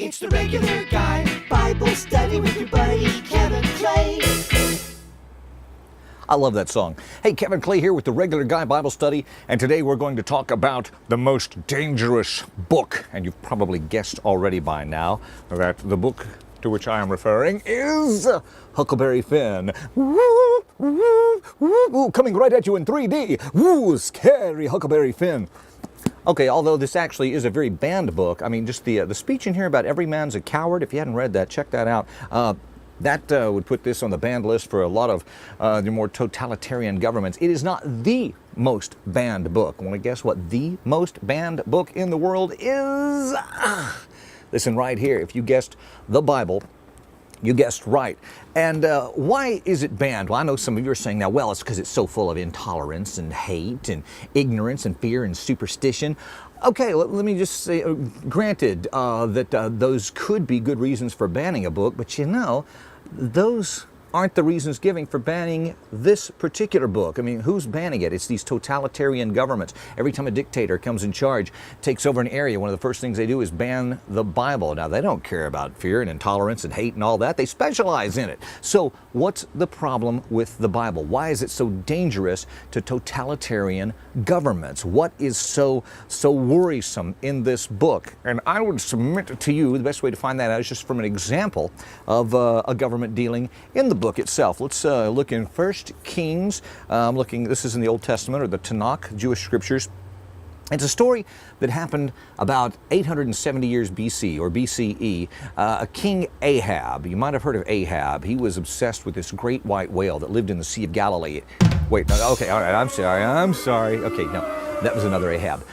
It's the Regular Guy Bible Study with your buddy Kevin Clay. I love that song. Hey, Kevin Clay here with the Regular Guy Bible Study, and today we're going to talk about the most dangerous book. And you've probably guessed already by now that the book to which I am referring is Huckleberry Finn. Woo, woo, woo, woo, coming right at you in 3D. Woo, scary Huckleberry Finn. Okay, although this actually is a very banned book, I mean, just the speech in here about every man's a coward, if you hadn't read that, check that out. That would put this on the banned list for a lot of the more totalitarian governments. It is not the most banned book. Want to guess what the most banned book in the world is? Listen right here. If you guessed the Bible, you guessed right. And why is it banned? Well, I know some of you are saying now, well, it's because it's so full of intolerance and hate and ignorance and fear and superstition. Okay, let me just say, granted that those could be good reasons for banning a book, but you know, those aren't the reasons given for banning this particular book. I mean, who's banning it? It's these totalitarian governments. Every time a dictator comes in charge, takes over an area, one of the first things they do is ban the Bible. Now, they don't care about fear and intolerance and hate and all that. They specialize in it. So what's the problem with the Bible? Why is it so dangerous to totalitarian governments? What is so worrisome in this book? And I would submit to you the best way to find that out is just from an example of a government dealing in the book itself. Let's look in 1 Kings. This is in the Old Testament, or the Tanakh, Jewish scriptures. It's a story that happened about 870 years BC or BCE. King Ahab, you might have heard of Ahab. He was obsessed with this great white whale that lived in the Sea of Galilee. Wait, no, okay, all right, I'm sorry. Okay, no. That was another Ahab.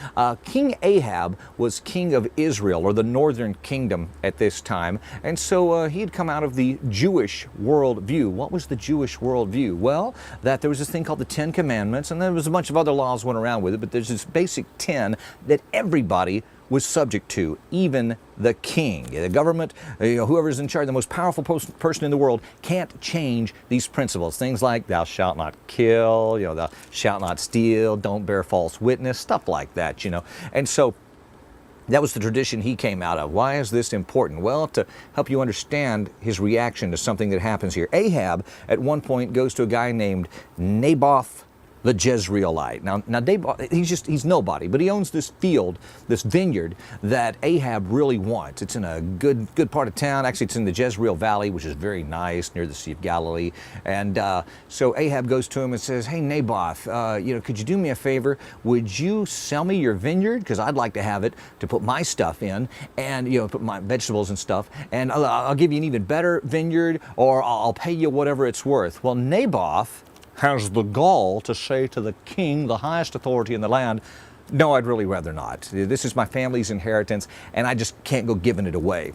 King Ahab was king of Israel, or the northern kingdom at this time. And so he had come out of the Jewish worldview. What was the Jewish worldview? Well, that there was this thing called the Ten Commandments, and there was a bunch of other laws went around with it, but there's this basic 10 that everybody was subject to, even the king. The government, whoever's in charge, the most powerful person in the world, can't change these principles. Things like thou shalt not kill, thou shalt not steal, don't bear false witness, stuff like that, And so that was the tradition he came out of. Why is this important? Well, to help you understand his reaction to something that happens here. Ahab, at one point, goes to a guy named Naboth the Jezreelite. Now Naboth, he's nobody, but he owns this field, this vineyard that Ahab really wants. It's in a good part of town. Actually, it's in the Jezreel Valley, which is very nice, near the Sea of Galilee. And so Ahab goes to him and says, "Hey Naboth, could you do me a favor? Would you sell me your vineyard? Because I'd like to have it to put my stuff in, and put my vegetables and stuff. And I'll give you an even better vineyard, or I'll pay you whatever it's worth." Well, Naboth has the gall to say to the king, the highest authority in the land, "No, I'd really rather not. This is my family's inheritance, and I just can't go giving it away."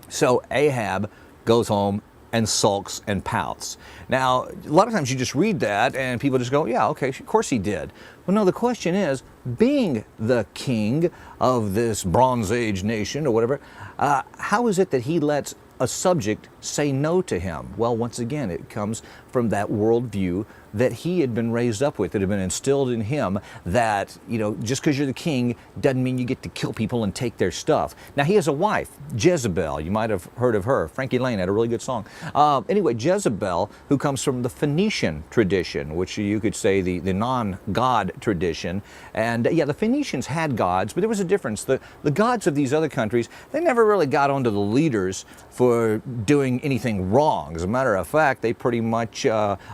So Ahab goes home and sulks and pouts. Now, a lot of times you just read that and people just go, yeah, okay, of course he did. Well, no, the question is, being the king of this Bronze Age nation or whatever, how is it that he lets a subject say no to him? Well, once again, it comes from that worldview that he had been raised up with, that had been instilled in him, that, just because you're the king doesn't mean you get to kill people and take their stuff. Now, he has a wife, Jezebel. You might have heard of her. Frankie Lane had a really good song. Anyway, Jezebel, who comes from the Phoenician tradition, which you could say the non-God tradition. And the Phoenicians had gods, but there was a difference. The gods of these other countries, they never really got onto the leaders for doing anything wrong. As a matter of fact, they pretty much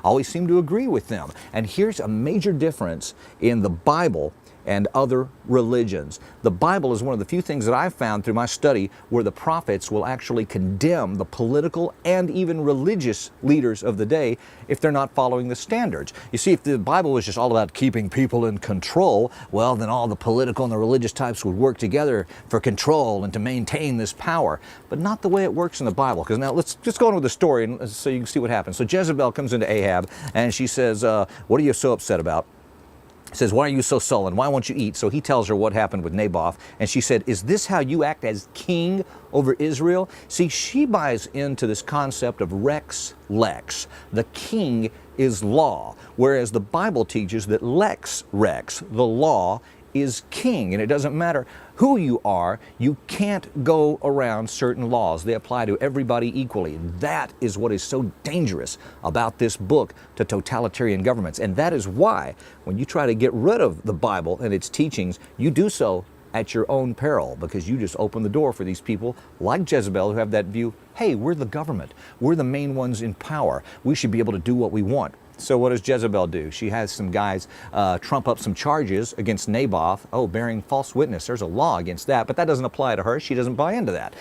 always seemed to agree with them. And here's a major difference in the Bible and other religions. The Bible is one of the few things that I've found through my study where the prophets will actually condemn the political and even religious leaders of the day if they're not following the standards. You see, if the Bible was just all about keeping people in control, well, then all the political and the religious types would work together for control and to maintain this power. But not the way it works in the Bible. Because now let's just go on with the story and so you can see what happens. So Jezebel comes into Ahab and she says, "What are you so upset about?" Says, "Why are you so sullen? Why won't you eat?" So he tells her what happened with Naboth. And she said, "Is this how you act as king over Israel?" See, she buys into this concept of Rex Lex. The king is law. Whereas the Bible teaches that Lex Rex, the law, is king. And it doesn't matter who you are, you can't go around certain laws. They apply to everybody equally. That is what is so dangerous about this book to totalitarian governments. And that is why when you try to get rid of the Bible and its teachings, you do so at your own peril, because you just open the door for these people like Jezebel who have that view, hey, we're the government. We're the main ones in power. We should be able to do what we want. So what does Jezebel do? She has some guys trump up some charges against Naboth. Oh, bearing false witness. There's a law against that, but that doesn't apply to her. She doesn't buy into that.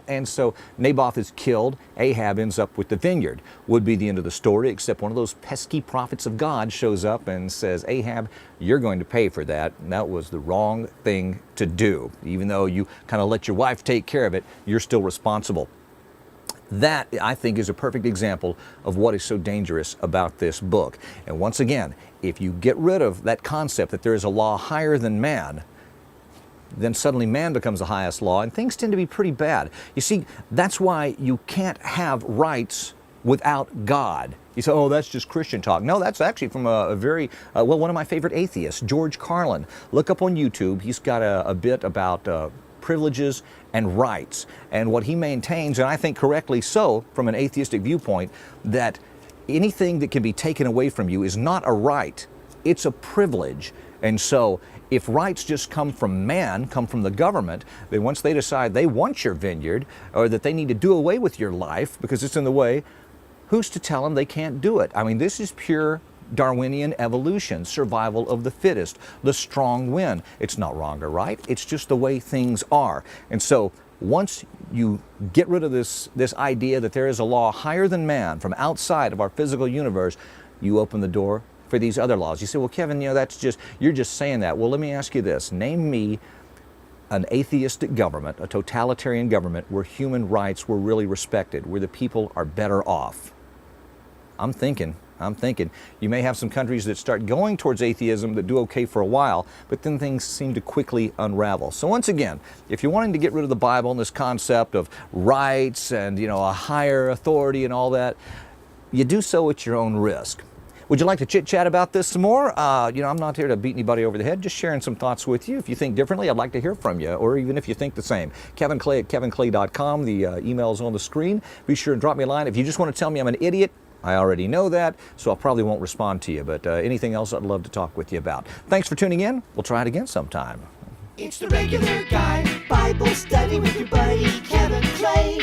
And so Naboth is killed. Ahab ends up with the vineyard. Would be the end of the story, except one of those pesky prophets of God shows up and says, Ahab, you're going to pay for that. And that was the wrong thing to do. Even though you kind of let your wife take care of it, you're still responsible. That, I think, is a perfect example of what is so dangerous about this book. And once again, if you get rid of that concept that there is a law higher than man, then suddenly man becomes the highest law, and things tend to be pretty bad. You see, that's why you can't have rights without God. You say, oh, that's just Christian talk. No, that's actually from a very, one of my favorite atheists, George Carlin. Look up on YouTube. He's got a bit about privileges and rights. And what he maintains, and I think correctly so from an atheistic viewpoint, that anything that can be taken away from you is not a right, it's a privilege. And so if rights just come from man, come from the government, then once they decide they want your vineyard or that they need to do away with your life because it's in the way, who's to tell them they can't do it? I mean, this is pure Darwinian evolution, survival of the fittest, the strong win. It's not wrong or right, it's just the way things are. And so once you get rid of this idea that there is a law higher than man from outside of our physical universe, you open the door for these other laws. You say, well, Kevin, you're just saying that. Well, let me ask you this. Name me an atheistic government, a totalitarian government where human rights were really respected, where the people are better off. I'm thinking. You may have some countries that start going towards atheism that do okay for a while, but then things seem to quickly unravel. So once again, if you're wanting to get rid of the Bible and this concept of rights and, a higher authority and all that, you do so at your own risk. Would you like to chit-chat about this some more? I'm not here to beat anybody over the head, just sharing some thoughts with you. If you think differently, I'd like to hear from you, or even if you think the same. Kevin Clay at kevinclay.com. The email's on the screen. Be sure and drop me a line. If you just want to tell me I'm an idiot, I already know that, so I probably won't respond to you, but anything else I'd love to talk with you about. Thanks for tuning in. We'll try it again sometime. It's the regular guy Bible study with your buddy Kevin Clay.